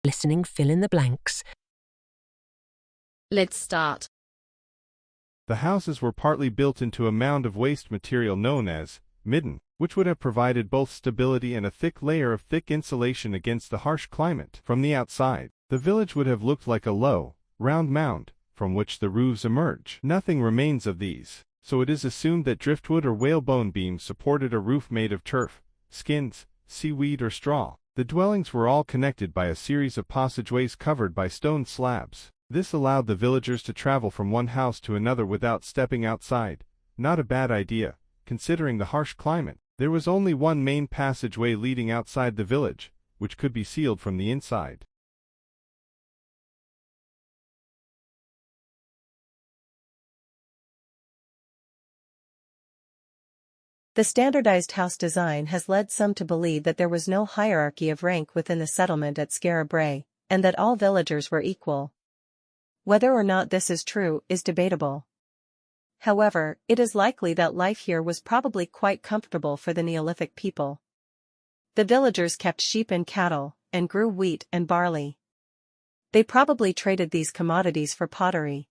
Listening, fill in the blanks. Let's start. The houses were partly built into a mound of waste material known as midden, which would have provided both stability and a thick layer of thick insulation against the harsh climate. From the outside, the village would have looked like a low, round mound, from which the roofs emerge. Nothing remains of these, so it is assumed that driftwood or whalebone beams supported a roof made of turf, skins, seaweed or straw. The dwellings were all connected by a series of passageways covered by stone slabs. This allowed the villagers to travel from one house to another without stepping outside. Not a bad idea, considering the harsh climate. There was only one main passageway leading outside the village, which could be sealed from the inside. The standardized house design has led some to believe that there was no hierarchy of rank within the settlement at Skara Brae, and that all villagers were equal. Whether or not this is true is debatable. However, it is likely that life here was probably quite comfortable for the Neolithic people. The villagers kept sheep and cattle, and grew wheat and barley. They probably traded these commodities for pottery.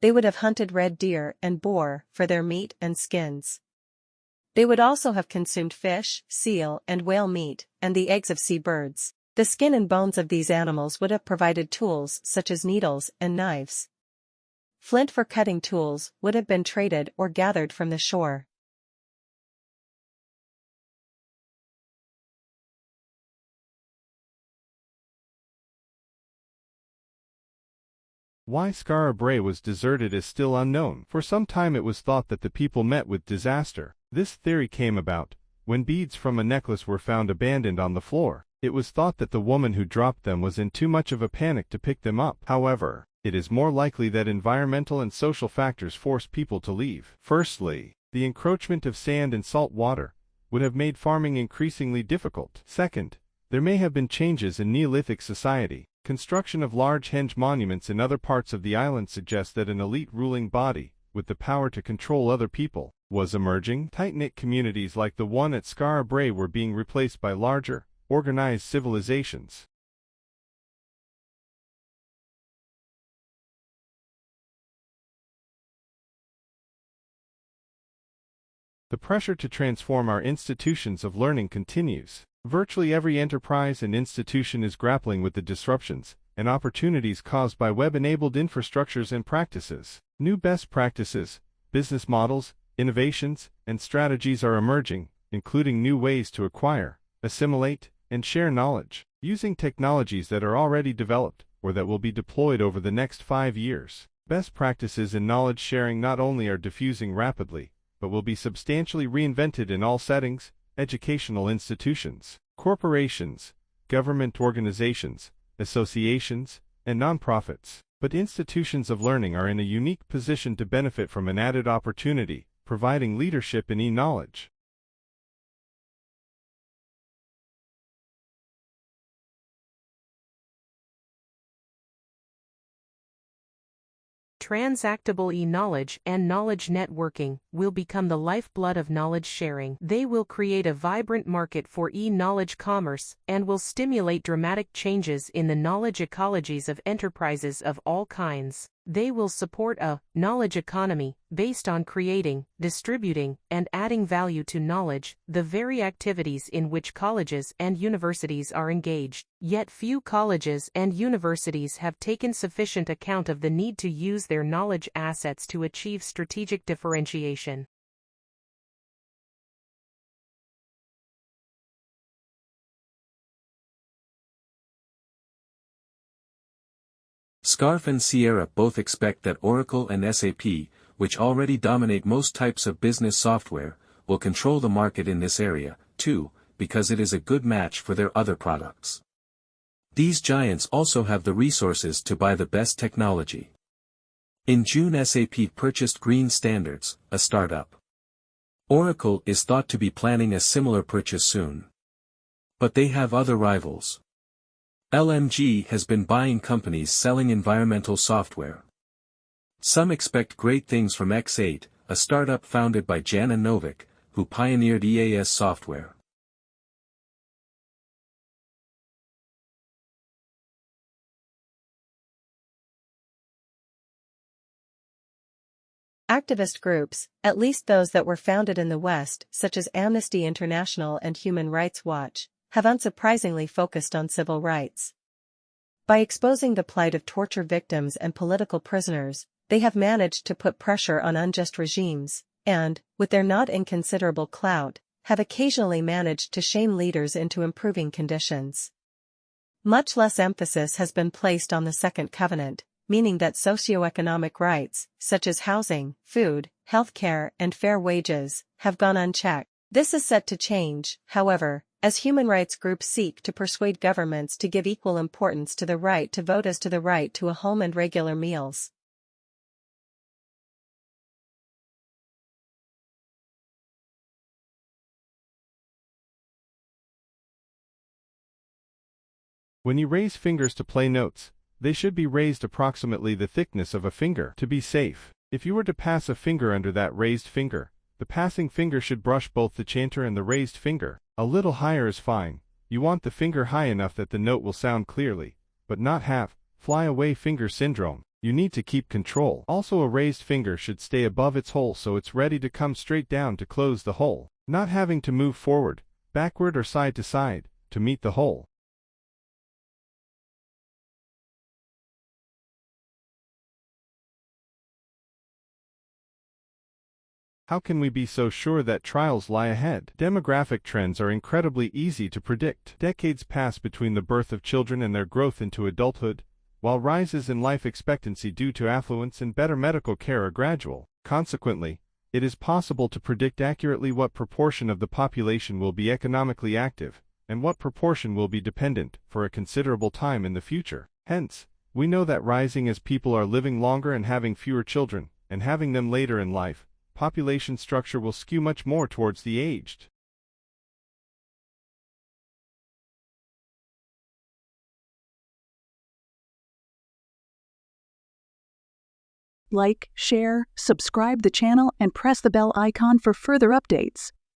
They would have hunted red deer and boar for their meat and skins. They would also have consumed fish, seal and whale meat, and the eggs of sea birds. The skin and bones of these animals would have provided tools such as needles and knives. Flint for cutting tools would have been traded or gathered from the shore. Why Skara Brae was deserted is still unknown. For some time it was thought that the people met with disaster. This theory came about when beads from a necklace were found abandoned on the floor. It was thought that the woman who dropped them was in too much of a panic to pick them up. However, it is more likely that environmental and social factors forced people to leave. Firstly, the encroachment of sand and salt water would have made farming increasingly difficult. Second, there may have been changes in Neolithic society. Construction of large henge monuments in other parts of the island suggests that an elite ruling body, with the power to control other people, was emerging. Tight-knit communities like the one at Skara Brae were being replaced by larger, organized civilizations. The pressure to transform our institutions of learning continues. Virtually every enterprise and institution is grappling with the disruptions and opportunities caused by web-enabled infrastructures and practices. New best practices, business models, innovations, and strategies are emerging, including new ways to acquire, assimilate, and share knowledge, using technologies that are already developed or that will be deployed over the next 5 years. Best practices in knowledge sharing not only are diffusing rapidly, but will be substantially reinvented in all settings: educational institutions, corporations, government organizations, associations, and nonprofits. But institutions of learning are in a unique position to benefit from an added opportunity, providing leadership in e-knowledge. Transactable e-knowledge and knowledge networking will become the lifeblood of knowledge sharing. They will create a vibrant market for e-knowledge commerce and will stimulate dramatic changes in the knowledge ecologies of enterprises of all kinds. They will support a knowledge economy based on creating, distributing, and adding value to knowledge, the very activities in which colleges and universities are engaged. Yet few colleges and universities have taken sufficient account of the need to use their knowledge assets to achieve strategic differentiation. Scarf and Sierra both expect that Oracle and SAP, which already dominate most types of business software, will control the market in this area, too, because it is a good match for their other products. These giants also have the resources to buy the best technology. In June, SAP purchased Green Standards, a startup. Oracle is thought to be planning a similar purchase soon. But they have other rivals. LMG has been buying companies selling environmental software. Some expect great things from X8, a startup founded by Jana Novik, who pioneered EAS software. Activist groups, at least those that were founded in the West, such as Amnesty International and Human Rights Watch, have unsurprisingly focused on civil rights. By exposing the plight of torture victims and political prisoners, they have managed to put pressure on unjust regimes, and, with their not inconsiderable clout, have occasionally managed to shame leaders into improving conditions. Much less emphasis has been placed on the Second Covenant, meaning that socioeconomic rights, such as housing, food, healthcare, and fair wages, have gone unchecked. This is set to change, however, as human rights groups seek to persuade governments to give equal importance to the right to vote as to the right to a home and regular meals. When you raise fingers to play notes, they should be raised approximately the thickness of a finger to be safe. If you were to pass a finger under that raised finger, the passing finger should brush both the chanter and the raised finger. A little higher is fine. You want the finger high enough that the note will sound clearly, but not have fly-away finger syndrome. You need to keep control. Also, a raised finger should stay above its hole so it's ready to come straight down to close the hole, not having to move forward, backward or side to side, to meet the hole. How can we be so sure that trials lie ahead? Demographic trends are incredibly easy to predict. Decades pass between the birth of children and their growth into adulthood, while rises in life expectancy due to affluence and better medical care are gradual. Consequently, it is possible to predict accurately what proportion of the population will be economically active, and what proportion will be dependent for a considerable time in the future. Hence, we know that rising as people are living longer and having fewer children, and having them later in life, population structure will skew much more towards the aged. Like, share, subscribe the channel, and press the bell icon for further updates.